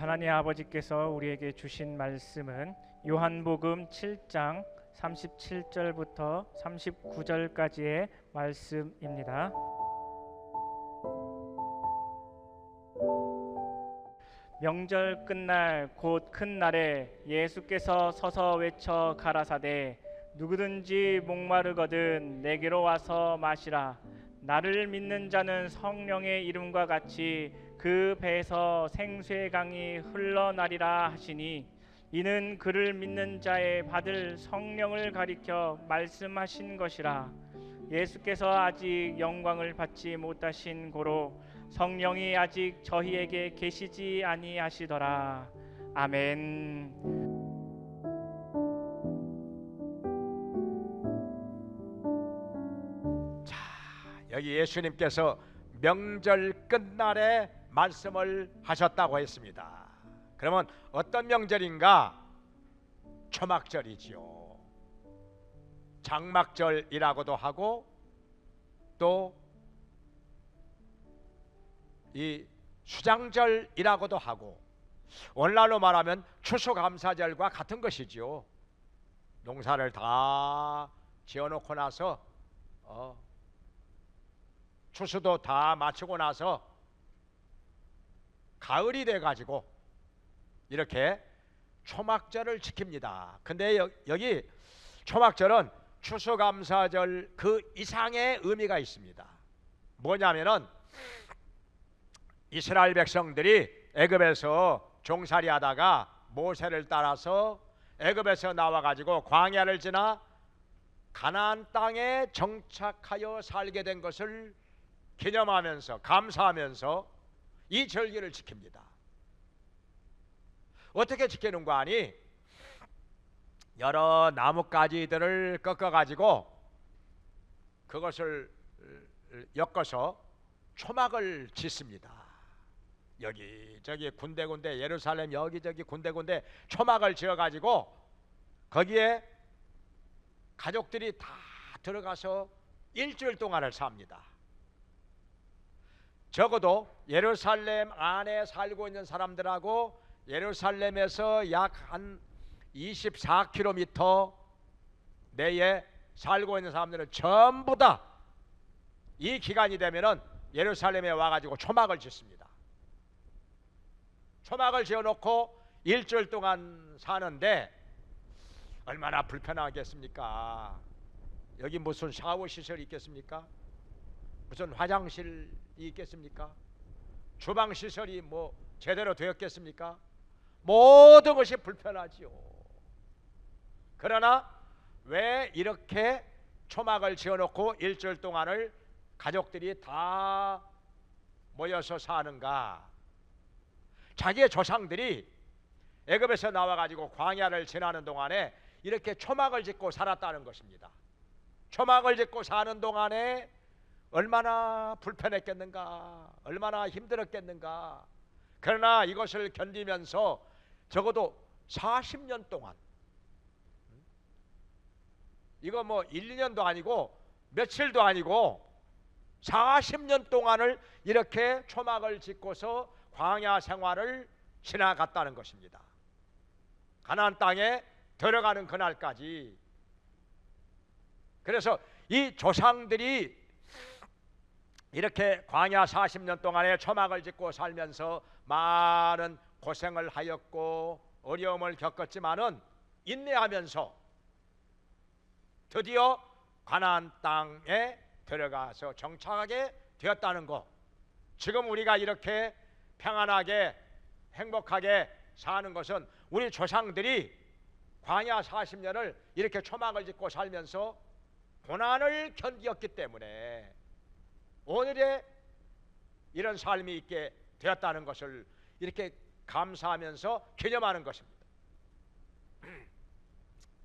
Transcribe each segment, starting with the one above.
하나님 아버지께서 우리에게 주신 말씀은 요한복음 7장 37절부터 39절까지의 말씀입니다. 명절 끝날 곧 큰 날에 예수께서 서서 외쳐 가라사대 누구든지 목마르거든 내게로 와서 마시라. 나를 믿는 자는 성령의 이름과 같이 그 배에서 생수의 강이 흘러나리라 하시니 이는 그를 믿는 자의 받을 성령을 가리켜 말씀하신 것이라. 예수께서 아직 영광을 받지 못하신 고로 성령이 아직 저희에게 계시지 아니하시더라. 아멘. 여기 예수님께서 명절 끝날에 말씀을 하셨다고 했습니다. 그러면 어떤 명절인가? 초막절이지요. 장막절이라고도 하고 또 이 수장절이라고도 하고 오늘날로 말하면 추수감사절과 같은 것이지요. 농사를 다 지어놓고 나서 추수도 다 마치고 나서 가을이 돼가지고 이렇게 초막절을 지킵니다. 근데 여기 초막절은 추수감사절 그 이상의 의미가 있습니다. 뭐냐면은 이스라엘 백성들이 애굽에서 종살이 하다가 모세를 따라서 애굽에서 나와가지고 광야를 지나 가나안 땅에 정착하여 살게 된 것을 기념하면서 감사하면서 이 절기를 지킵니다. 어떻게 지키는 거 아니? 여러 나뭇가지들을 꺾어가지고 그것을 엮어서 초막을 짓습니다. 여기저기 군데군데 예루살렘 여기저기 군데군데 초막을 지어가지고 거기에 가족들이 다 들어가서 일주일 동안을 삽니다. 적어도 예루살렘 안에 살고 있는 사람들하고 예루살렘에서 약 한 24km 내에 살고 있는 사람들은 전부 다 이 기간이 되면은 예루살렘에 와가지고 초막을 짓습니다. 초막을 지어놓고 일주일 동안 사는데 얼마나 불편하겠습니까? 여기 무슨 샤워 시설이 있겠습니까? 무슨 화장실이 있겠습니까? 주방 시설이 뭐 제대로 되었겠습니까? 모든 것이 불편하지요. 그러나 왜 이렇게 초막을 지어놓고 일주일 동안을 가족들이 다 모여서 사는가? 자기의 조상들이 애굽에서 나와가지고 광야를 지나는 동안에 이렇게 초막을 짓고 살았다는 것입니다. 초막을 짓고 사는 동안에 얼마나 불편했겠는가, 얼마나 힘들었겠는가. 그러나 이것을 견디면서 적어도 40년 동안, 이거 뭐 1, 2년도 아니고 며칠도 아니고 40년 동안을 이렇게 초막을 짓고서 광야 생활을 지나갔다는 것입니다. 가나안 땅에 들어가는 그날까지. 그래서 이 조상들이 이렇게 광야 40년 동안에 초막을 짓고 살면서 많은 고생을 하였고 어려움을 겪었지만은 인내하면서 드디어 가나안 땅에 들어가서 정착하게 되었다는 것. 지금 우리가 이렇게 평안하게 행복하게 사는 것은 우리 조상들이 광야 40년을 이렇게 초막을 짓고 살면서 고난을 견디었기 때문에 오늘의 이런 삶이 있게 되었다는 것을 이렇게 감사하면서 기념하는 것입니다.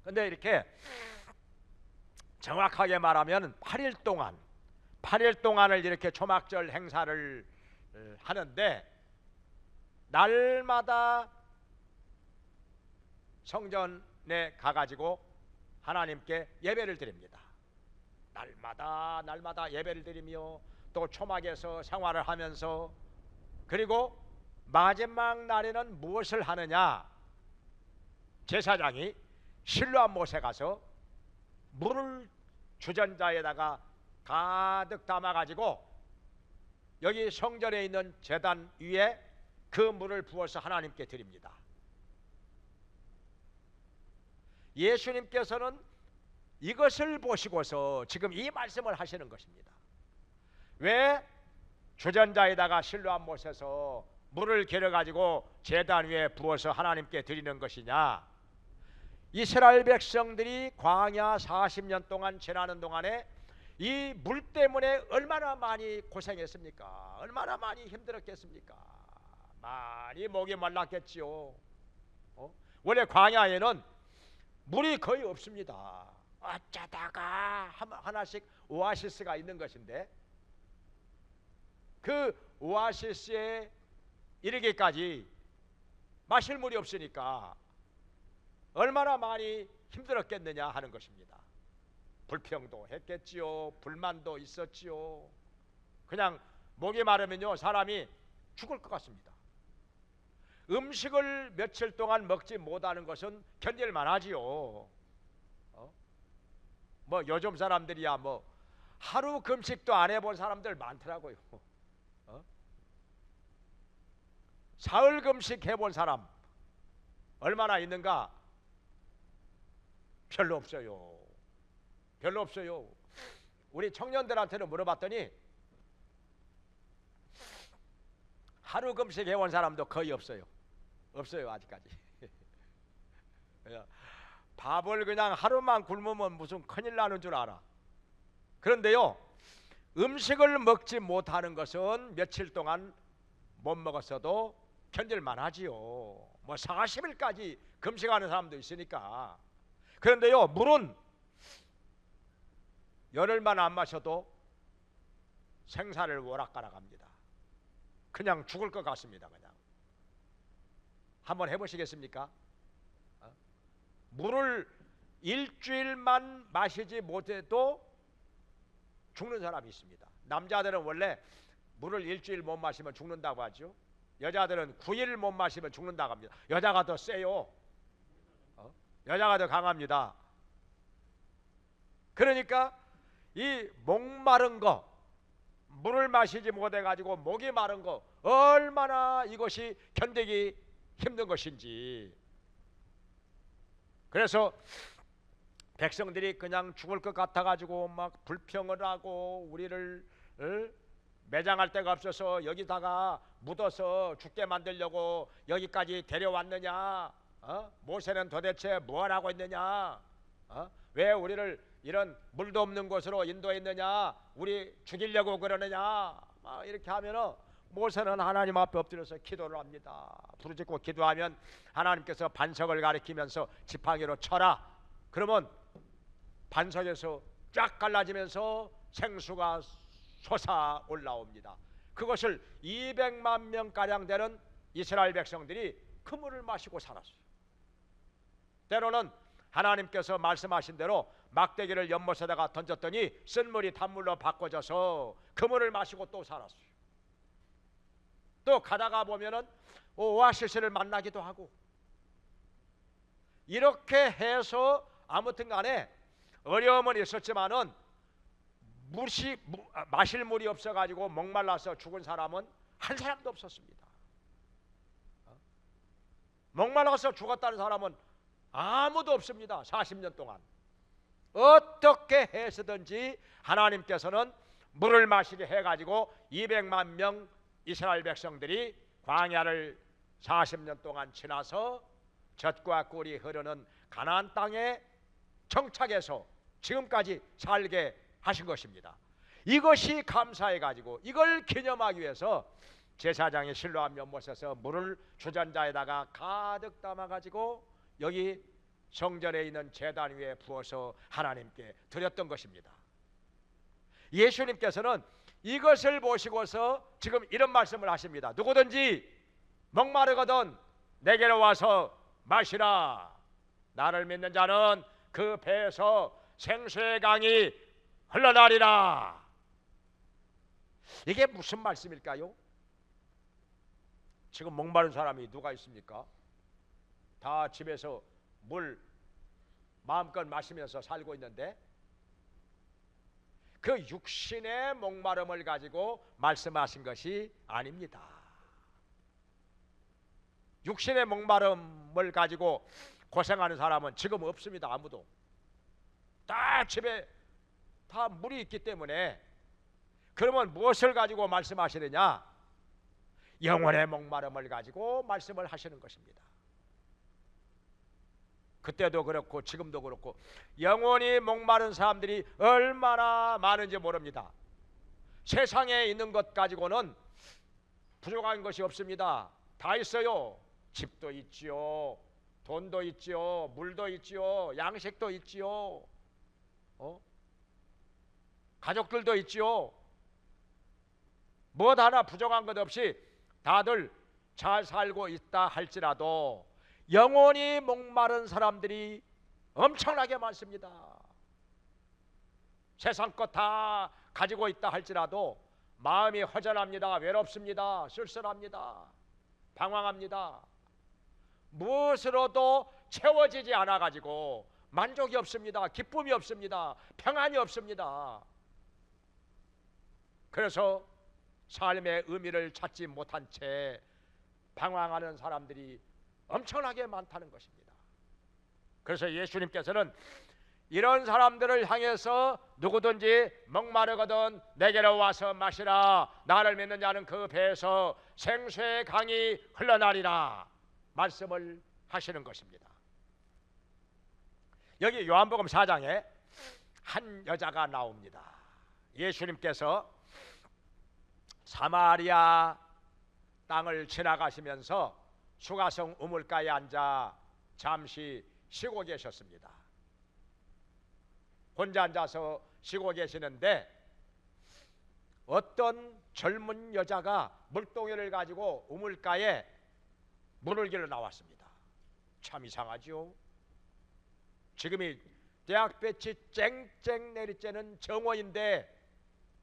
그런데 이렇게 정확하게 말하면 8일 동안을 이렇게 초막절 행사를 하는데 날마다 성전에 가가지고 하나님께 예배를 드립니다. 날마다 예배를 드리며 또 초막에서 생활을 하면서 그리고 마지막 날에는 무엇을 하느냐? 제사장이 실로암 못에 가서 물을 주전자에다가 가득 담아가지고 여기 성전에 있는 제단 위에 그 물을 부어서 하나님께 드립니다. 예수님께서는 이것을 보시고서 지금 이 말씀을 하시는 것입니다. 왜 주전자에다가 실로암 못에서 물을 길어가지고 제단 위에 부어서 하나님께 드리는 것이냐? 이스라엘 백성들이 광야 40년 동안 지나는 동안에 이 물 때문에 얼마나 많이 고생했습니까? 얼마나 많이 힘들었겠습니까? 많이 목이 말랐겠지요. 원래 광야에는 물이 거의 없습니다. 어쩌다가 하나씩 오아시스가 있는 것인데 그 오아시스에 이르기까지 마실 물이 없으니까 얼마나 많이 힘들었겠느냐 하는 것입니다. 불평도 했겠지요. 불만도 있었지요. 그냥 목이 마르면요 사람이 죽을 것 같습니다. 음식을 며칠 동안 먹지 못하는 것은 견딜만 하지요. 뭐 요즘 사람들이야 뭐 하루 금식도 안 해본 사람들 많더라고요. 사흘 금식 해본 사람 얼마나 있는가? 별로 없어요. 별로 없어요. 우리 청년들한테는 물어봤더니 하루 금식 해본 사람도 거의 없어요. 없어요 아직까지. 밥을 그냥 하루만 굶으면 무슨 큰일 나는 줄 알아. 그런데요 음식을 먹지 못하는 며칠 동안 못 먹었어도 견딜만 하지요. 뭐 40일까지 금식하는 사람도 있으니까. 그런데요 물은 열흘만 안 마셔도 생사를 오락가락합니다. 그냥 죽을 것 같습니다. 그냥 한번 해보시겠습니까? 물을 일주일만 마시지 못해도 죽는 사람이 있습니다. 남자들은 원래 물을 일주일 못 마시면 죽는다고 하죠. 여자들은 9일 못 마시면 죽는다고 합니다. 여자가 더 세요. 여자가 더 강합니다. 그러니까 이 목마른 거, 물을 마시지 못해 가지고 목이 마른 거 얼마나 이것이 견디기 힘든 것인지. 그래서 백성들이 그냥 죽을 것 같아 가지고 막 불평을 하고 우리를 매장할 데가 없어서 여기다가 묻어서 죽게 만들려고 여기까지 데려왔느냐? 모세는 도대체 뭘 하고 있느냐? 왜 우리를 이런 물도 없는 곳으로 인도했느냐? 우리 죽이려고 그러느냐? 막 이렇게 하면은 모세는 하나님 앞에 엎드려서 기도를 합니다. 부르짖고 기도하면 하나님께서 반석을 가리키면서 지팡이로 쳐라. 그러면 반석에서 쫙 갈라지면서 생수가 솟아 올라옵니다. 그것을 200만 명가량 되는 이스라엘 백성들이 그 물을 마시고 살았어요. 때로는 하나님께서 말씀하신 대로 막대기를 연못에다가 던졌더니 쓴 물이 단물로 바꿔져서 그 물을 마시고 또 살았어요. 또 가다가 보면은 오아시스를 만나기도 하고 이렇게 해서 아무튼 간에 어려움은 있었지만은 마실 물이 없어가지고 목말라서 죽은 사람은 한 사람도 없었습니다. 목말라서 죽었다는 사람은 아무도 없습니다. 40년 동안 어떻게 해서든지 하나님께서는 물을 마시게 해가지고 200만 명 이스라엘 백성들이 광야를 40년 동안 지나서 젖과 꿀이 흐르는 가나안 땅에 정착해서 지금까지 살게 하신 것입니다. 이것이 감사해 가지고 이걸 기념하기 위해서 제사장이 실로암 연못에서 물을 주전자에다가 가득 담아 가지고 여기 성전에 있는 제단 위에 부어서 하나님께 드렸던 것입니다. 예수님께서는 이것을 보시고서 지금 이런 말씀을 하십니다. 누구든지 목마르거든 내게로 와서 마시라. 나를 믿는 자는 그 배에서 생수의 강이 흘러나리라. 이게 무슨 말씀일까요? 지금 목마른 사람이 누가 있습니까? 다 집에서 물 마음껏 마시면서 살고 있는데, 그 육신의 목마름을 가지고 말씀하신 것이 아닙니다. 육신의 목마름을 가지고 고생하는 사람은 지금 없습니다. 아무도. 다 집에 다 물이 있기 때문에. 그러면 무엇을 가지고 말씀하시느냐? 영혼의 목마름을 가지고 말씀을 하시는 것입니다. 그때도 그렇고 지금도 그렇고 영혼이 목마른 사람들이 얼마나 많은지 모릅니다. 세상에 있는 것 가지고는 부족한 것이 없습니다. 다 있어요. 집도 있지요, 돈도 있지요, 물도 있지요, 양식도 있지요, 가족들도 있지요. 무엇 하나 부족한 것 없이 다들 잘 살고 있다 할지라도 영혼이 목마른 사람들이 엄청나게 많습니다. 세상 것 다 가지고 있다 할지라도 마음이 허전합니다. 외롭습니다. 쓸쓸합니다. 방황합니다. 무엇으로도 채워지지 않아 가지고 만족이 없습니다. 기쁨이 없습니다. 평안이 없습니다. 그래서 삶의 의미를 찾지 못한 채 방황하는 사람들이 엄청나게 많다는 것입니다. 그래서 예수님께서는 이런 사람들을 향해서 누구든지 목마르거든 내게로 와서 마시라. 나를 믿는 자는 그 배에서 생수의 강이 흘러나리라 말씀을 하시는 것입니다. 여기 요한복음 4장에 한 여자가 나옵니다. 예수님께서 사마리아 땅을 지나가시면서 수가성 우물가에 앉아 잠시 쉬고 계셨습니다. 혼자 앉아서 쉬고 계시는데 어떤 젊은 여자가 물동이를 가지고 우물가에 물을 길러 나왔습니다. 참 이상하죠. 지금이 대학볕이 쨍쨍 내리쬐는 정오인데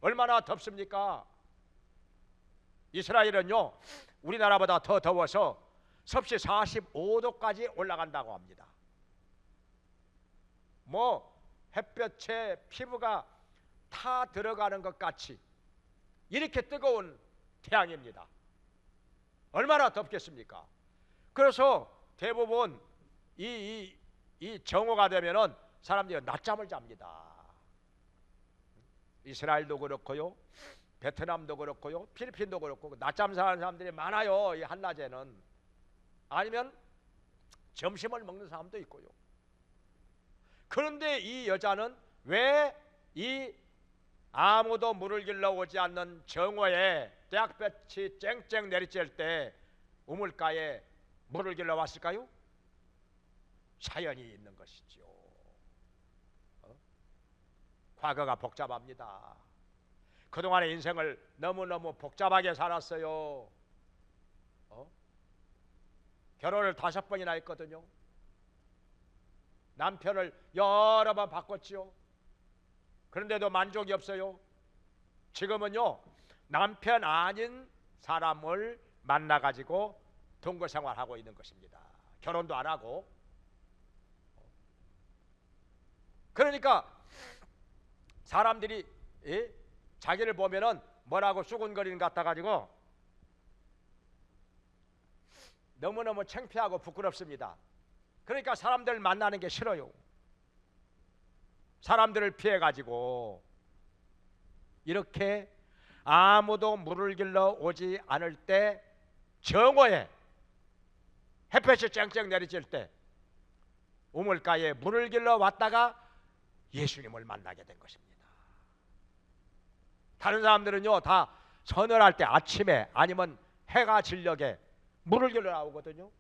얼마나 덥습니까? 이스라엘은요 우리나라보다 더 더워서 섭씨 45도까지 올라간다고 합니다. 햇볕에 피부가 타 들어가는 것 같이 이렇게 뜨거운 태양입니다. 얼마나 덥겠습니까? 그래서 대부분 이 정오가 되면은 사람들이 낮잠을 잡니다. 이스라엘도 그렇고요, 베트남도 그렇고요, 필리핀도 그렇고 낮잠 자는 사람들이 많아요. 이 한낮에는. 아니면 점심을 먹는 사람도 있고요. 그런데 이 여자는 왜 이 아무도 물을 길러 오지 않는 정오에 대학볕이 쨍쨍 내리쬐을 때 우물가에 물을 길러 왔을까요? 사연이 있는 것이죠. 과거가 복잡합니다. 그동안의 인생을 너무너무 복잡하게 살았어요. 결혼을 5번이나 했거든요. 남편을 여러 번 바꿨지요. 그런데도 만족이 없어요. 지금은요 남편 아닌 사람을 만나가지고 동거생활하고 있는 것입니다. 결혼도 안 하고. 그러니까 사람들이 자기를 보면은 뭐라고 수군거리는 것 같아가지고 너무너무 창피하고 부끄럽습니다. 그러니까 사람들 만나는 게 싫어요. 사람들을 피해가지고 이렇게 아무도 물을 길러 오지 않을 때 정오에 햇볕이 쨍쨍 내리쬐을 때 우물가에 물을 길러 왔다가 예수님을 만나게 된 것입니다. 다른 사람들은요 다 서늘할 때 아침에 아니면 해가 질녘에 물을 길러 나오거든요.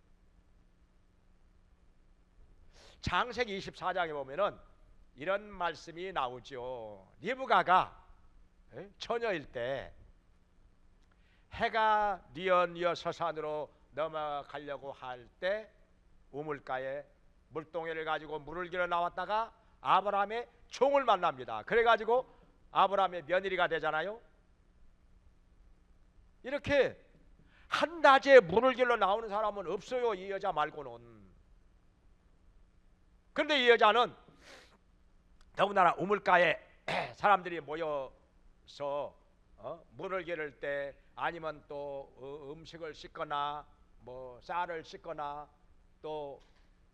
창세기 24장에 보면은 이런 말씀이 나오죠. 리브가가 처녀일 때 해가 뉘어뉘어 서산으로 넘어가려고 할 때 우물가에 물동이를 가지고 물을 길어 나왔다가 아브라함의 종을 만납니다. 그래가지고 아브라함의 며느리가 되잖아요. 이렇게 한낮에 물을 길러 나오는 사람은 없어요. 이 여자 말고는. 그런데 이 여자는 더군다나 우물가에 사람들이 모여서 물을 기를 때 아니면 또 음식을 씻거나 뭐 쌀을 씻거나 또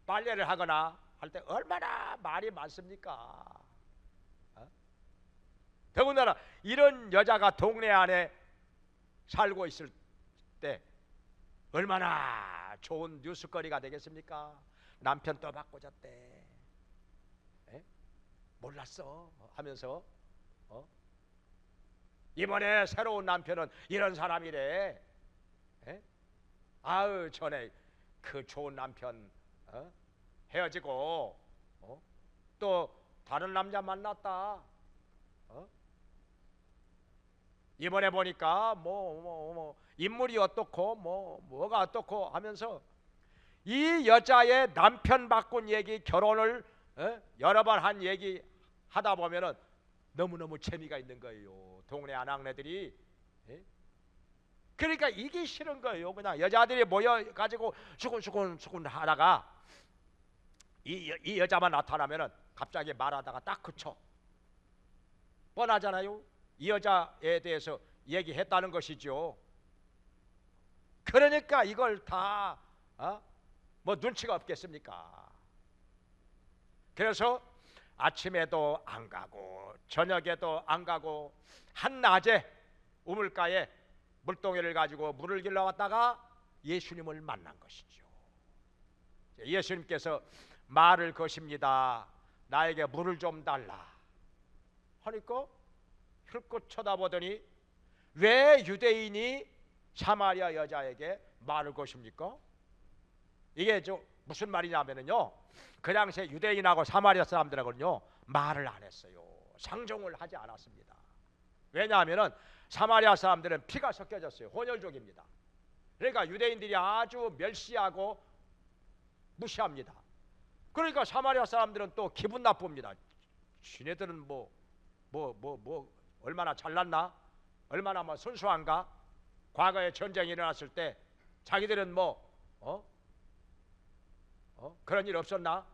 빨래를 하거나 할 때 얼마나 말이 많습니까? 더군다나 이런 여자가 동네 안에 살고 있을 때 얼마나 좋은 뉴스거리가 되겠습니까? 남편 또 바꿔줬대. 몰랐어 하면서 이번에 새로운 남편은 이런 사람이래. 아유 전에 그 좋은 남편 헤어지고 또 다른 남자 만났다. 이번에 보니까 뭐 인물이 어떻고 뭐가 어떻고 하면서 이 여자의 남편 바꾼 얘기, 결혼을 여러 번 한 얘기 하다 보면은 너무너무 재미가 있는 거예요. 동네 아낙네들이. 그러니까 이게 싫은 거예요. 그냥 여자들이 모여 가지고 수군수군 하다가 이 여자만 나타나면은 갑자기 말하다가 딱 그쳐. 뻔하잖아요. 이 여자에 대해서 얘기했다는 것이죠. 그러니까 이걸 다 뭐 눈치가 없겠습니까? 그래서 아침에도 안 가고 저녁에도 안 가고 한낮에 우물가에 물동이를 가지고 물을 길러 왔다가 예수님을 만난 것이죠. 예수님께서 말을 거십니다. 나에게 물을 좀 달라 하니까 힐끗 쳐다보더니 왜 유대인이 사마리아 여자에게 말을 거십니까? 이게 무슨 말이냐면요, 그 당시에 유대인하고 사마리아 사람들하고는요 말을 안 했어요. 상종을 하지 않았습니다. 왜냐하면은 사마리아 사람들은 피가 섞여졌어요. 혼혈족입니다. 그러니까 유대인들이 아주 멸시하고 무시합니다. 그러니까 사마리아 사람들은 또 기분 나쁩니다. 지네들은 뭐 얼마나 잘났나, 얼마나 뭐 순수한가. 과거에 전쟁이 일어났을 때 자기들은 그런 일 없었나?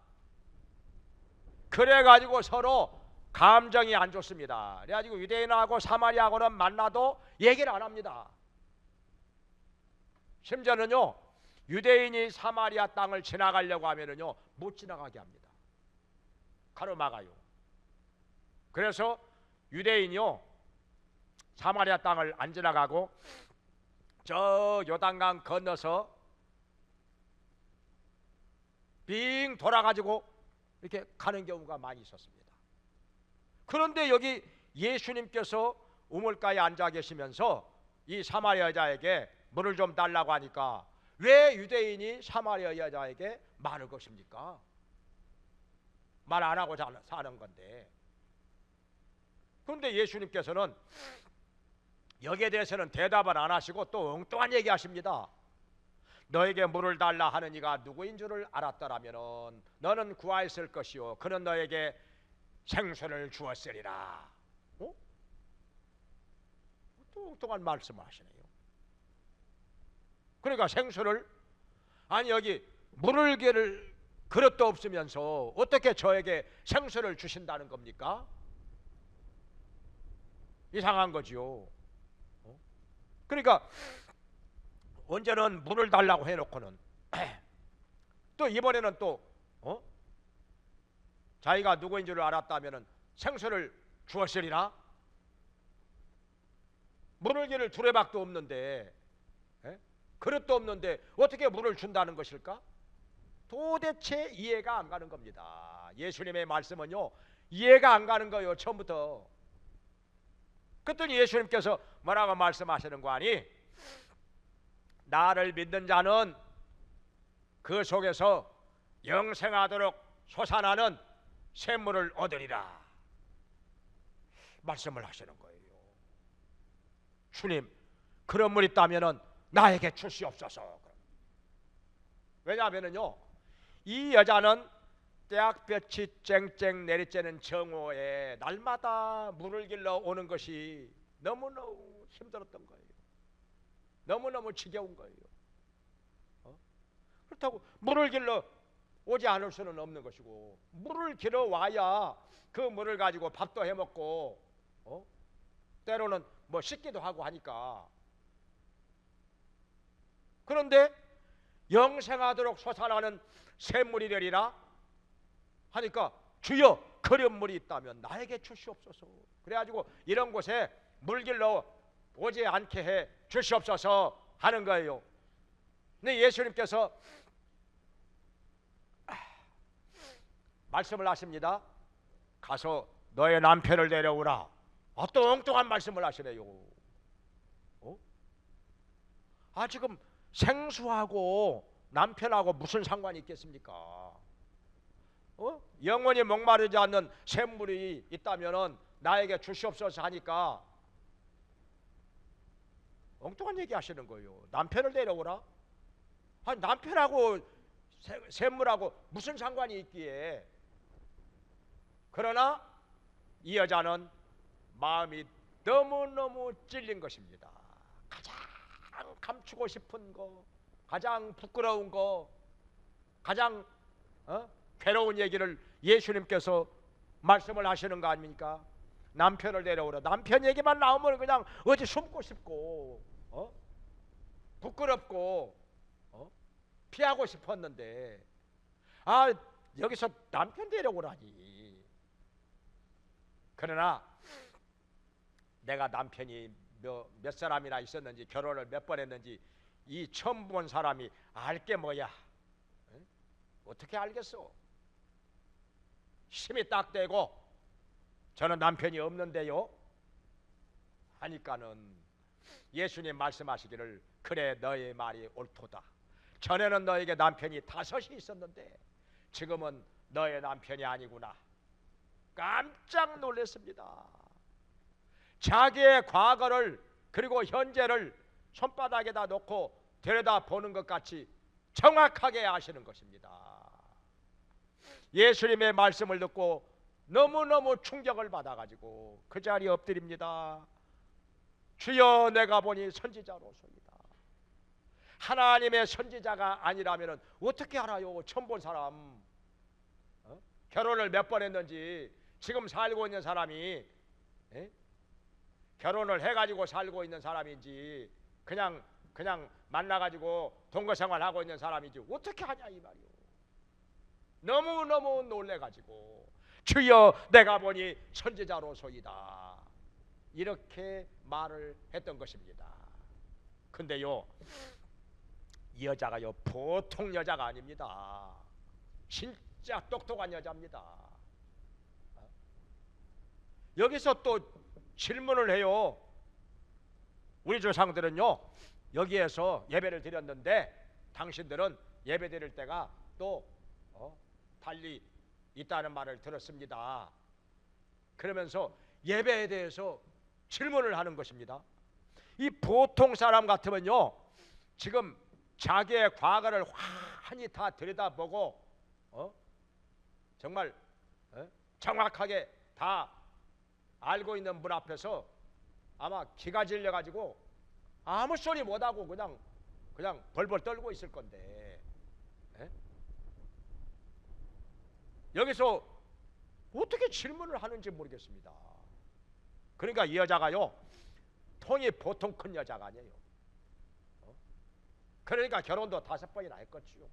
그래가지고 서로 감정이 안 좋습니다. 그래가지고 유대인하고 사마리아하고는 만나도 얘기를 안 합니다. 심지어는요 유대인이 사마리아 땅을 지나가려고 하면은요 못 지나가게 합니다. 가로막아요. 그래서 유대인이요 사마리아 땅을 안 지나가고 저 요단강 건너서 빙 돌아가지고 이렇게 가는 경우가 많이 있었습니다. 그런데 여기 예수님께서 우물가에 앉아 계시면서 이 사마리아 여자에게 물을 좀 달라고 하니까 왜 유대인이 사마리아 여자에게 말을 것입니까? 말 안 하고 사는 건데. 그런데 예수님께서는 여기에 대해서는 대답을 안 하시고 또 엉뚱한 얘기 하십니다. 너에게 물을 달라 하는 이가 누구인 줄을 알았더라면 너는 구하였을 것이요 그는 너에게 생수를 주었으리라. 또 엉뚱한 말씀을 하시네요. 그러니까 생수를, 아니 여기 물을 기를 그릇도 없으면서 어떻게 저에게 생수를 주신다는 겁니까? 이상한 거지요. 그러니까 언제는 물을 달라고 해놓고는 또 이번에는 또 자기가 누구인 줄 알았다면은 생수를 주었으리라. 물을 기를 두레박도 없는데 그릇도 없는데 어떻게 물을 준다는 것일까? 도대체 이해가 안 가는 겁니다. 예수님의 말씀은요 이해가 안 가는 거예요. 처음부터. 그랬더니 예수님께서 뭐라고 말씀하시는 거 아니? 나를 믿는 자는 그 속에서 영생하도록 솟아나는 샘물을 얻으리라 말씀을 하시는 거예요. 주님, 그런 물 있다면은 나에게 주시옵소서. 왜냐하면은요 이 여자는 떼약볕이 쨍쨍 내리쬐는 정오에 날마다 물을 길러 오는 것이 너무너무 힘들었던 거예요. 너무너무 지겨운 거예요. 그렇다고 물을 길러 오지 않을 수는 없는 것이고, 물을 길어 와야 그 물을 가지고 밥도 해 먹고 때로는 뭐 씻기도 하고 하니까. 그런데 영생하도록 솟아나는 샘물이 되리라 하니까, 주여 그런 물이 있다면 나에게 주시옵소서. 그래가지고 이런 곳에 물 길러 오지 않게 해 주시옵소서 하는 거예요. 근데 예수님께서 말씀을 하십니다. 가서 너의 남편을 데려오라. 또 엉뚱한 말씀을 하시네요. 지금 생수하고 남편하고 무슨 상관이 있겠습니까? 영원히 목마르지 않는 샘물이 있다면 나에게 주시옵소서 하니까 엉뚱한 얘기 하시는 거예요. 남편을 데려오라? 남편하고 샘물하고 무슨 상관이 있기에. 그러나 이 여자는 마음이 너무너무 찔린 것입니다. 가장 감추고 싶은 거, 가장 부끄러운 거, 가장 괴로운 얘기를 예수님께서 말씀을 하시는 거 아닙니까? 남편을 데려오라. 남편 얘기만 나오면 그냥 어디 숨고 싶고 부끄럽고 피하고 싶었는데, 여기서 남편 데려오라니. 그러나 내가 남편이 몇 사람이나 있었는지, 결혼을 몇 번 했는지 이 처음 본 사람이 알게 뭐야? 어떻게 알겠어? 힘이 딱 되고 저는 남편이 없는데요 하니까는 예수님 말씀하시기를, 그래 너의 말이 옳도다. 전에는 너에게 남편이 5이 있었는데 지금은 너의 남편이 아니구나. 깜짝 놀랐습니다. 자기의 과거를 그리고 현재를 손바닥에다 놓고 들여다보는 것 같이 정확하게 아시는 것입니다. 예수님의 말씀을 듣고 너무너무 충격을 받아가지고 그 자리에 엎드립니다. 주여 내가 보니 선지자로소이다. 하나님의 선지자가 아니라면 어떻게 알아요? 처음 본 사람, 결혼을 몇 번 했는지, 지금 살고 있는 사람이 결혼을 해가지고 살고 있는 사람인지, 그냥 만나가지고 동거생활하고 있는 사람인지 어떻게 하냐 이 말이요. 너무너무 놀래가지고 주여 내가 보니 선지자로소이다 이렇게 말을 했던 것입니다. 근데요, 이 여자가요 보통 여자가 아닙니다. 진짜 똑똑한 여자입니다. 여기서 또 질문을 해요. 우리 조상들은요 여기에서 예배를 드렸는데 당신들은 예배 드릴 때가 또 달리 있다는 말을 들었습니다. 그러면서 예배에 대해서 질문을 하는 것입니다. 이 보통 사람 같으면요 지금 자기의 과거를 환히 다 들여다보고 정말 정확하게 다 알고 있는 분 앞에서 아마 기가 질려 가지고 아무 소리 못하고 그냥 벌벌 떨고 있을 건데, 여기서 어떻게 질문을 하는지 모르겠습니다. 그러니까 이 여자가요 통이 보통 큰 여자가 아니에요. 그러니까 결혼도 5번이나 했겠지요.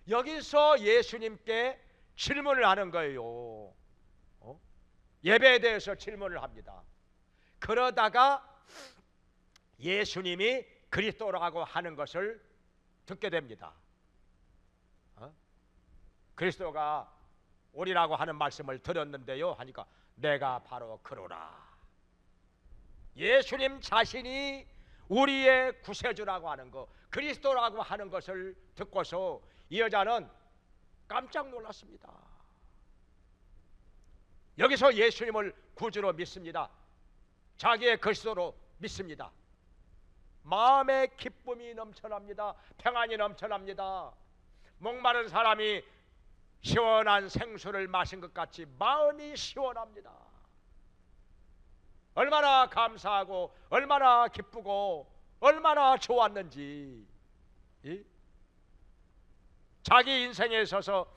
여기서 예수님께 질문을 하는 거예요. 예배에 대해서 질문을 합니다. 그러다가 예수님이 그리스도라고 하는 것을 듣게 됩니다. 그리스도가 오리라고 하는 말씀을 들었는데요 하니까 내가 바로 그로라. 예수님 자신이 우리의 구세주라고 하는 것, 그리스도라고 하는 것을 듣고서 이 여자는 깜짝 놀랐습니다. 여기서 예수님을 구주로 믿습니다. 자기의 그리스도로 믿습니다. 마음의 기쁨이 넘쳐납니다. 평안이 넘쳐납니다. 목마른 사람이 시원한 생수를 마신 것 같이 마음이 시원합니다. 얼마나 감사하고 얼마나 기쁘고 얼마나 좋았는지, 자기 인생에 있어서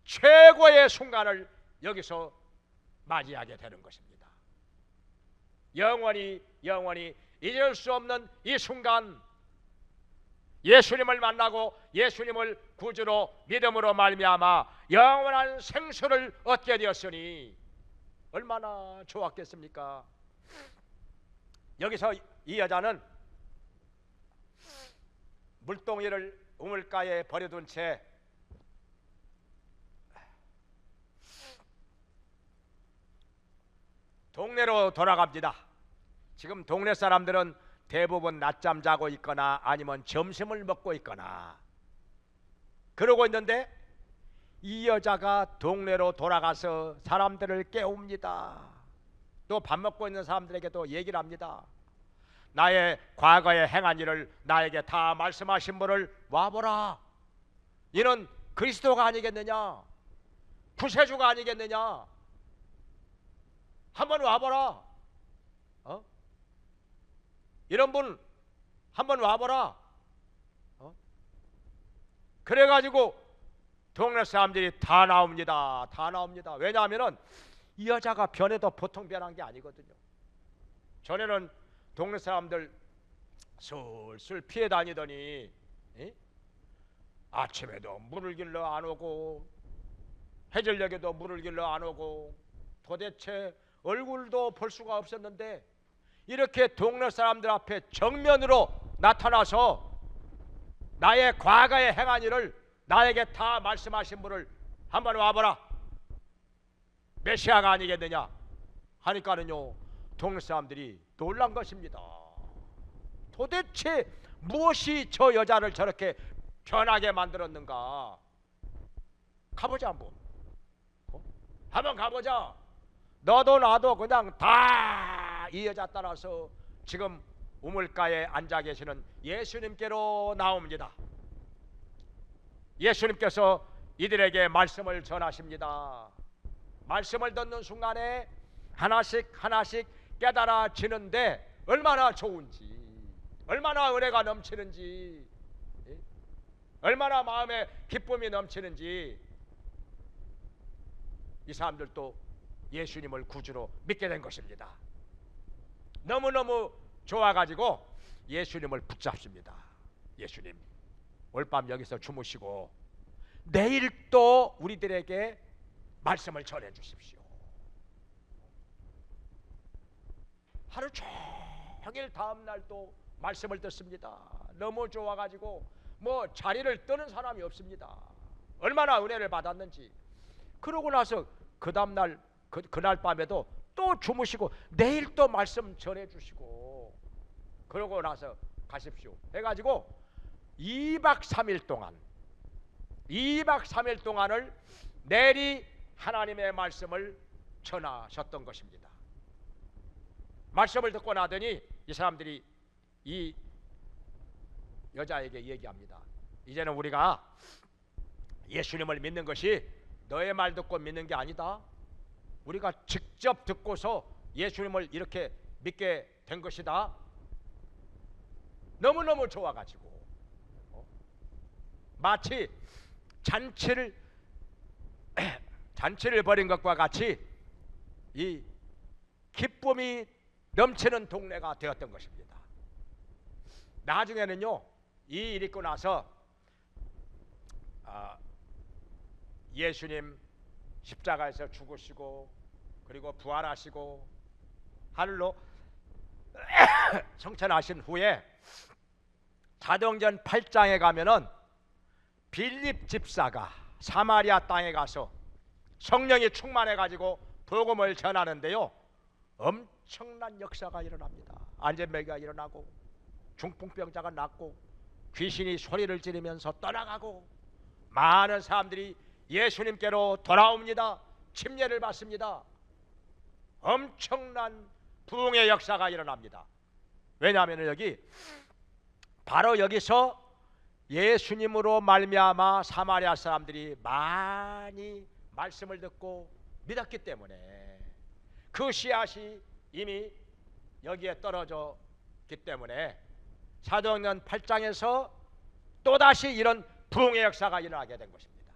최고의 순간을 여기서 맞이하게 되는 것입니다. 영원히 잊을 수 없는 이 순간, 예수님을 만나고 예수님을 구주로 믿음으로 말미암아 영원한 생수를 얻게 되었으니 얼마나 좋았겠습니까? 여기서 이 여자는 물동이를 우물가에 버려둔 채 동네로 돌아갑니다. 지금 동네 사람들은 대부분 낮잠 자고 있거나 아니면 점심을 먹고 있거나 그러고 있는데, 이 여자가 동네로 돌아가서 사람들을 깨웁니다. 또 밥 먹고 있는 사람들에게도 얘기를 합니다. 나의 과거에 행한 일을 나에게 다 말씀하신 분을 와보라. 이는 그리스도가 아니겠느냐, 구세주가 아니겠느냐, 한번 와보라. 이런 분 한번 와보라. 그래가지고 동네 사람들이 다 나옵니다. 다 나옵니다. 왜냐하면 이 여자가 변해도 보통 변한 게 아니거든요. 전에는 동네 사람들 술술 피해 다니더니 아침에도 물을 길러 안 오고 해질녘에도 물을 길러 안 오고 도대체 얼굴도 볼 수가 없었는데, 이렇게 동네 사람들 앞에 정면으로 나타나서 나의 과거에 행한 일을 나에게 다 말씀하신 분을 한번 와보라, 메시아가 아니겠느냐 하니까는요, 동네 사람들이 놀란 것입니다. 도대체 무엇이 저 여자를 저렇게 변하게 만들었는가? 가보자 한번. 한번 가보자. 너도 나도 그냥 다 이 여자 따라서 지금 우물가에 앉아 계시는 예수님께로 나옵니다. 예수님께서 이들에게 말씀을 전하십니다. 말씀을 듣는 순간에 하나씩 하나씩 깨달아지는데 얼마나 좋은지, 얼마나 은혜가 넘치는지, 얼마나 마음에 기쁨이 넘치는지, 이 사람들도 예수님을 구주로 믿게 된 것입니다. 너무너무 좋아가지고 예수님을 붙잡습니다. 예수님, 오늘 밤 여기서 주무시고 내일 또 우리들에게 말씀을 전해 주십시오. 하루 종일 다음날 또 말씀을 듣습니다. 너무 좋아가지고 뭐 자리를 뜨는 사람이 없습니다. 얼마나 은혜를 받았는지. 그러고 나서 그 다음날 그날 밤에도 또 주무시고 내일 또 말씀 전해 주시고, 그러고 나서 가십시오 해가지고 2박 3일 동안을 내리 하나님의 말씀을 전하셨던 것입니다. 말씀을 듣고 나더니 이 사람들이 이 여자에게 얘기합니다. 이제는 우리가 예수님을 믿는 것이 너의 말 듣고 믿는 게 아니다. 우리가 직접 듣고서 예수님을 이렇게 믿게 된 것이다. 너무너무 좋아가지고 마치 잔치를 벌인 것과 같이 이 기쁨이 넘치는 동네가 되었던 것입니다. 나중에는요, 이 일 있고 나서 예수님 십자가에서 죽으시고 그리고 부활하시고 하늘로 성천하신 후에 사도행전 8장에 가면은 빌립 집사가 사마리아 땅에 가서 성령이 충만해 가지고 복음을 전하는데요, 엄청난 역사가 일어납니다. 안전매가 일어나고 중풍병자가 낫고 귀신이 소리를 지르면서 떠나가고 많은 사람들이 예수님께로 돌아옵니다. 침례를 받습니다. 엄청난 부흥의 역사가 일어납니다. 왜냐하면 여기 바로 여기서 예수님으로 말미암아 사마리아 사람들이 많이 말씀을 듣고 믿었기 때문에 그 씨앗이 이미 여기에 떨어졌기 때문에 사도행전 8장에서 또다시 이런 부흥의 역사가 일어나게 된 것입니다.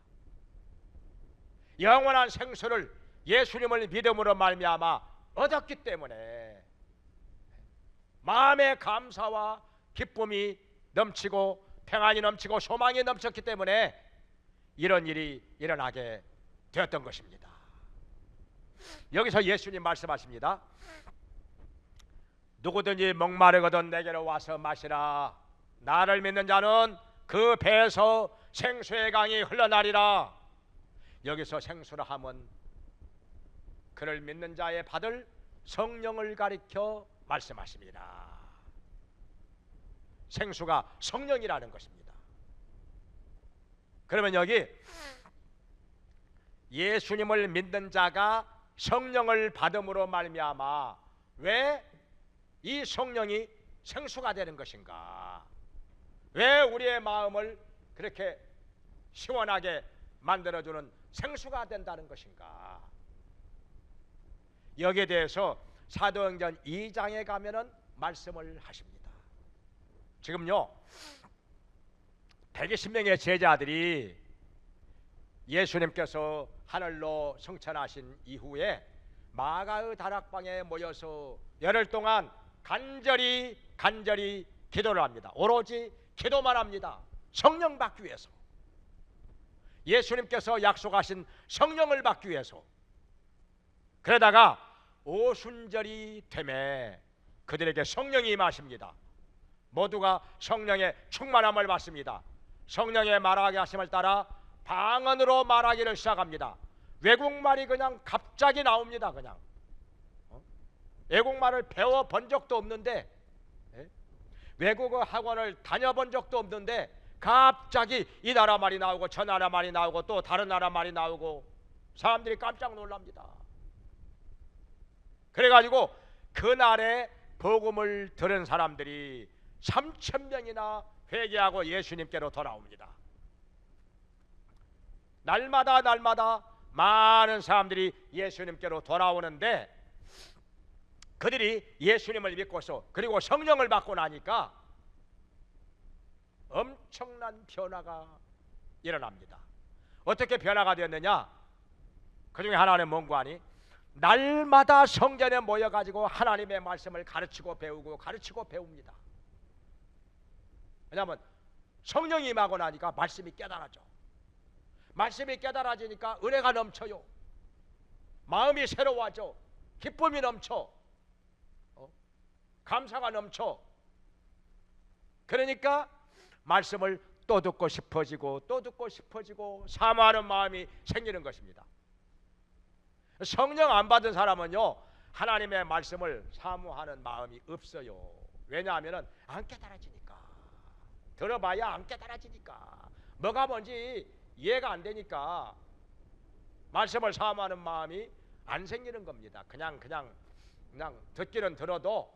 영원한 생수를 예수님을 믿음으로 말미암아 얻었기 때문에 마음의 감사와 기쁨이 넘치고 평안이 넘치고 소망이 넘쳤기 때문에 이런 일이 일어나게 되었던 것입니다. 여기서 예수님 말씀하십니다. 누구든지 목마르거든 내게로 와서 마시라. 나를 믿는 자는 그 배에서 생수의 강이 흘러나리라. 여기서 생수라 함은 그를 믿는 자의 받을 성령을 가리켜 말씀하십니다. 생수가 성령이라는 것입니다. 그러면 여기 예수님을 믿는 자가 성령을 받음으로 말미암아 왜 이 성령이 생수가 되는 것인가? 왜 우리의 마음을 그렇게 시원하게 만들어주는 생수가 된다는 것인가? 여기에 대해서 사도행전 2장에 가면은 말씀을 하십니다. 지금요 120명의 제자들이 예수님께서 하늘로 승천하신 이후에 마가의 다락방에 모여서 열흘 동안 간절히 기도를 합니다. 오로지 기도만 합니다. 성령 받기 위해서, 예수님께서 약속하신 성령을 받기 위해서. 그러다가 오순절이 되매 그들에게 성령이 임하십니다. 모두가 성령의 충만함을 받습니다. 성령의 말하게 하심을 따라 방언으로 말하기를 시작합니다. 외국말이 그냥 갑자기 나옵니다. 그냥 외국말을 배워본 적도 없는데, 외국어 학원을 다녀본 적도 없는데 갑자기 이 나라 말이 나오고 저 나라 말이 나오고 또 다른 나라 말이 나오고 사람들이 깜짝 놀랍니다. 그래가지고 그날에 복음을 들은 사람들이 3,000명이나 회개하고 예수님께로 돌아옵니다. 날마다 많은 사람들이 예수님께로 돌아오는데, 그들이 예수님을 믿고서 그리고 성령을 받고 나니까 엄청난 변화가 일어납니다. 어떻게 변화가 되었느냐? 그 중에 하나는 뭔고 하니, 날마다 성전에 모여가지고 하나님의 말씀을 가르치고 배웁니다. 왜냐하면 성령이 임하고 나니까 말씀이 깨달아져. 말씀이 깨달아지니까 은혜가 넘쳐요. 마음이 새로워져. 기쁨이 넘쳐. 감사가 넘쳐. 그러니까 말씀을 또 듣고 싶어지고 사모하는 마음이 생기는 것입니다. 성령 안 받은 사람은요 하나님의 말씀을 사모하는 마음이 없어요. 왜냐하면 안 깨달아지니까. 들어봐야 안 깨달아지니까. 뭐가 뭔지 이해가 안 되니까 말씀을 사모하는 마음이 안 생기는 겁니다. 그냥 듣기는 들어도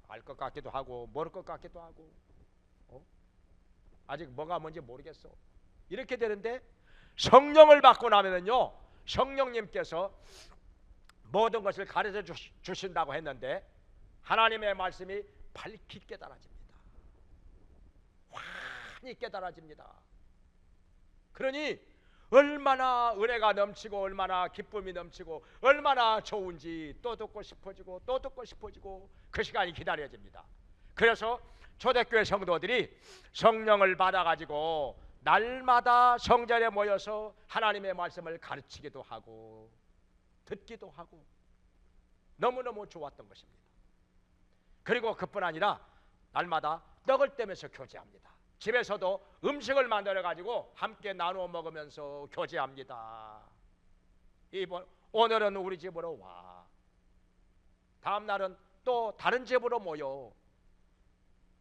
알 것 같기도 하고 모를 것 같기도 하고 아직 뭐가 뭔지 모르겠어. 이렇게 되는데, 성령을 받고 나면은요 성령님께서 모든 것을 가르쳐 주신다고 했는데 하나님의 말씀이 밝히 깨달아집니다. 환히 깨달아집니다. 그러니 얼마나 은혜가 넘치고 얼마나 기쁨이 넘치고 얼마나 좋은지 또 듣고 싶어지고 그 시간이 기다려집니다. 그래서 초대교회 성도들이 성령을 받아가지고 날마다 성전에 모여서 하나님의 말씀을 가르치기도 하고 듣기도 하고 너무너무 좋았던 것입니다. 그리고 그뿐 아니라 날마다 떡을 떼면서 교제합니다. 집에서도 음식을 만들어 가지고 함께 나누어 먹으면서 교제합니다. 오늘은 우리 집으로 와. 다음 날은 또 다른 집으로 모여.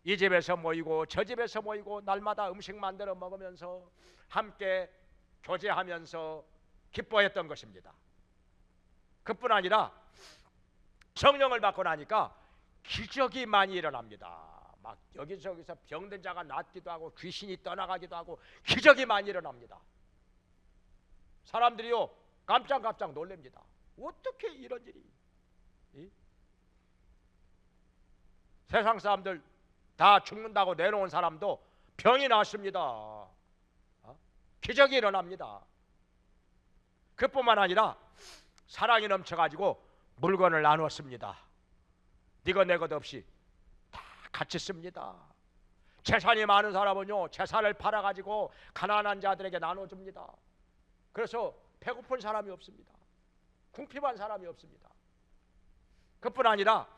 이 집에서 모이고 저 집에서 모이고 날마다 음식 만들어 먹으면서 함께 교제하면서 기뻐했던 것입니다. 그뿐 아니라 성령을 받고 나니까 기적이 많이 일어납니다. 막 여기저기서 병든 자가 낫기도 하고 귀신이 떠나가기도 하고 기적이 많이 일어납니다. 사람들이요 깜짝 놀랍니다. 어떻게 이런 일이? 세상 사람들 다 죽는다고 내놓은 사람도 병이 낫습니다. 기적이 일어납니다. 그뿐만 아니라 사랑이 넘쳐가지고 물건을 나눴습니다. 네가 내 것 없이 다 같이 씁니다. 재산이 많은 사람은요, 재산을 팔아가지고 가난한 자들에게 나눠줍니다. 그래서 배고픈 사람이 없습니다. 궁핍한 사람이 없습니다. 그뿐 아니라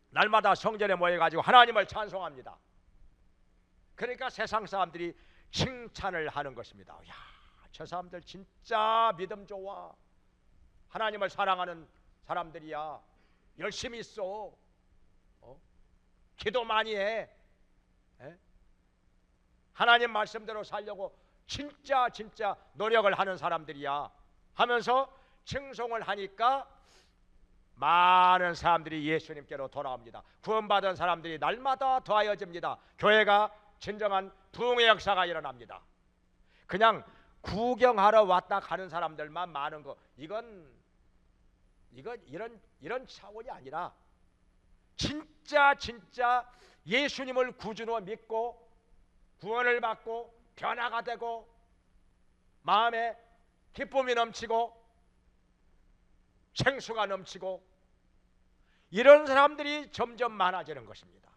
날마다 성전에 모여가지고 하나님을 찬송합니다. 그러니까 세상 사람들이 칭찬을 하는 것입니다. 야, 저 사람들 진짜 믿음 좋아. 하나님을 사랑하는 사람들이야. 열심히 있어. 기도 많이 해. 하나님 말씀대로 살려고 진짜 노력을 하는 사람들이야 하면서 칭송을 하니까 많은 사람들이 예수님께로 돌아옵니다. 구원받은 사람들이 날마다 더하여집니다. 교회가 진정한 부흥의 역사가 일어납니다. 그냥 구경하러 왔다 가는 사람들만 많은 거, 이건 이런 차원이 아니라 진짜 예수님을 구주로 믿고 구원을 받고 변화가 되고 마음에 기쁨이 넘치고 생수가 넘치고 이런 사람들이 점점 많아지는 것입니다.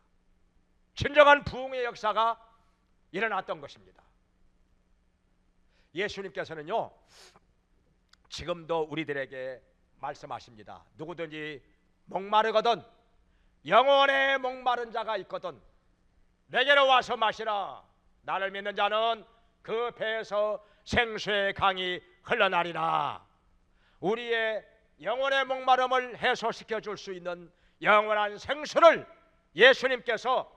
진정한 부흥의 역사가 일어났던 것입니다. 예수님께서는요, 지금도 우리들에게 말씀하십니다. 누구든지 목마르거든, 영원의 목마른 자가 있거든 내게로 와서 마시라. 나를 믿는 자는 그 배에서 생수의 강이 흘러나리라. 우리의 영원의 목마름을 해소시켜 줄 수 있는 영원한 생수를 예수님께서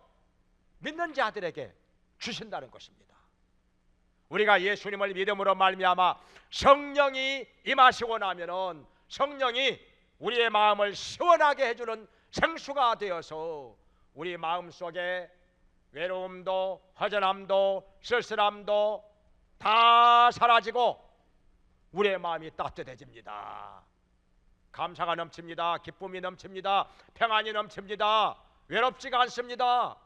믿는 자들에게 주신다는 것입니다. 우리가 예수님을 믿음으로 말미암아 성령이 임하시고 나면은 성령이 우리의 마음을 시원하게 해주는 생수가 되어서 우리 마음속에 외로움도 허전함도 쓸쓸함도 다 사라지고 우리의 마음이 따뜻해집니다. 감사가 넘칩니다. 기쁨이 넘칩니다. 평안이 넘칩니다. 외롭지가 않습니다.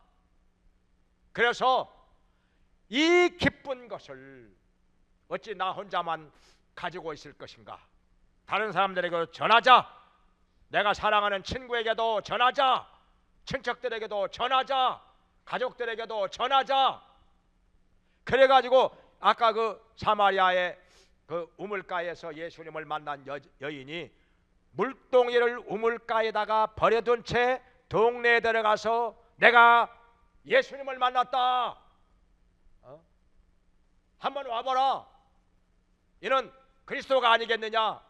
그래서 이 기쁜 것을 어찌 나 혼자만 가지고 있을 것인가? 다른 사람들에게 전하자. 내가 사랑하는 친구에게도 전하자. 친척들에게도 전하자. 가족들에게도 전하자. 그래가지고 아까 그 사마리아의 그 우물가에서 예수님을 만난 여인이 물동이를 우물가에다가 버려둔 채 동네에 들어가서 내가 예수님을 만났다. 한번 와봐라. 이는 그리스도가 아니겠느냐.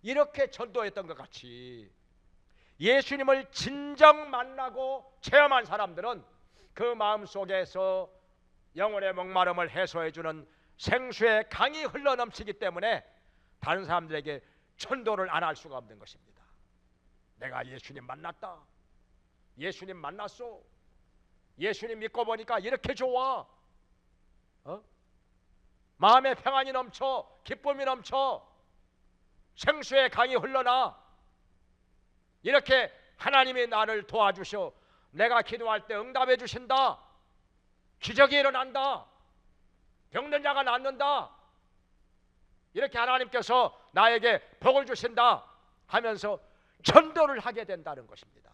이렇게 전도했던 것 같이 예수님을 진정 만나고 체험한 사람들은 그 마음속에서 영혼의 목마름을 해소해주는 생수의 강이 흘러넘치기 때문에 다른 사람들에게 전도를 안 할 수가 없는 것입니다. 내가 예수님 만났다. 예수님 만났어. 예수님 믿고 보니까 이렇게 좋아. 마음에 평안이 넘쳐, 기쁨이 넘쳐, 생수의 강이 흘러나. 이렇게 하나님이 나를 도와주셔. 내가 기도할 때 응답해 주신다. 기적이 일어난다. 병든 자가 낫는다. 이렇게 하나님께서 나에게 복을 주신다 하면서 전도를 하게 된다는 것입니다.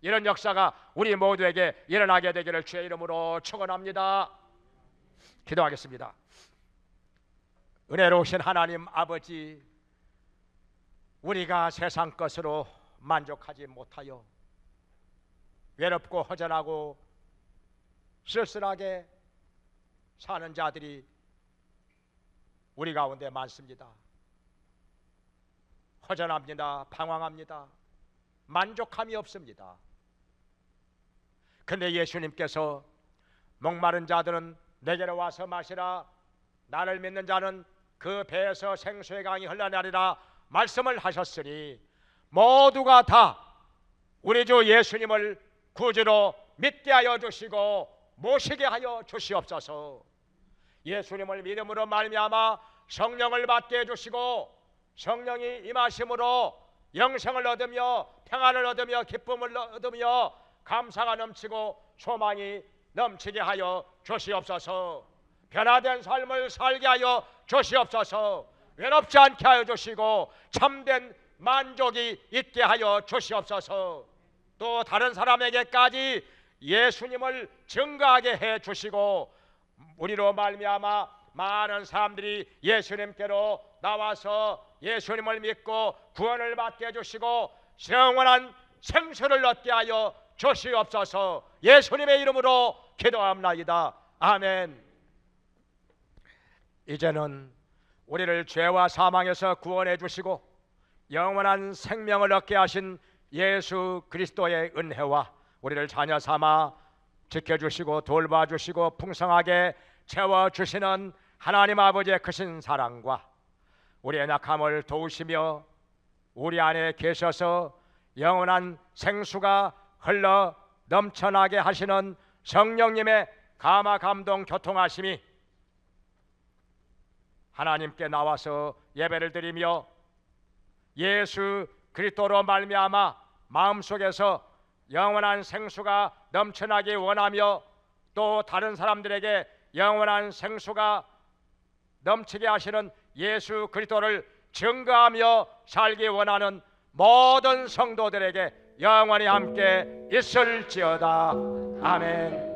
이런 역사가 우리 모두에게 일어나게 되기를 주의 이름으로 축원합니다. 기도하겠습니다. 은혜로우신 하나님 아버지, 우리가 세상 것으로 만족하지 못하여 외롭고 허전하고 쓸쓸하게 사는 자들이 우리 가운데 많습니다. 허전합니다. 방황합니다. 만족함이 없습니다. 근데 예수님께서 목마른 자들은 내게로 와서 마시라. 나를 믿는 자는 그 배에서 생수의 강이 흘러나리라 말씀을 하셨으니 모두가 다 우리 주 예수님을 구주로 믿게 하여 주시고 모시게 하여 주시옵소서. 예수님을 믿음으로 말미암아 성령을 받게 해주시고 성령이 임하심으로 영생을 얻으며 평안을 얻으며 기쁨을 얻으며 감사가 넘치고 소망이 넘치게 하여 주시옵소서. 변화된 삶을 살게 하여 주시옵소서. 외롭지 않게 하여 주시고 참된 만족이 있게 하여 주시옵소서. 또 다른 사람에게까지 예수님을 증거하게 해 주시고 우리로 말미암아 많은 사람들이 예수님께로 나와서 예수님을 믿고 구원을 받게 해주시고 영원한 생수를 얻게 하여 주시옵소서. 예수님의 이름으로 기도합나이다. 아멘. 이제는 우리를 죄와 사망에서 구원해 주시고 영원한 생명을 얻게 하신 예수 그리스도의 은혜와 우리를 자녀 삼아 지켜주시고 돌봐주시고 풍성하게 채워주시는 하나님 아버지의 크신 사랑과 우리의 약함을 도우시며 우리 안에 계셔서 영원한 생수가 흘러 넘쳐나게 하시는 성령님의 감화 감동 교통하심이 하나님께 나와서 예배를 드리며 예수 그리스도로 말미암아 마음속에서 영원한 생수가 넘쳐나기 원하며 또 다른 사람들에게 영원한 생수가 넘치게 하시는 예수 그리스도를 증거하며 살기 원하는 모든 성도들에게 영원히 함께 있을지어다. 아멘.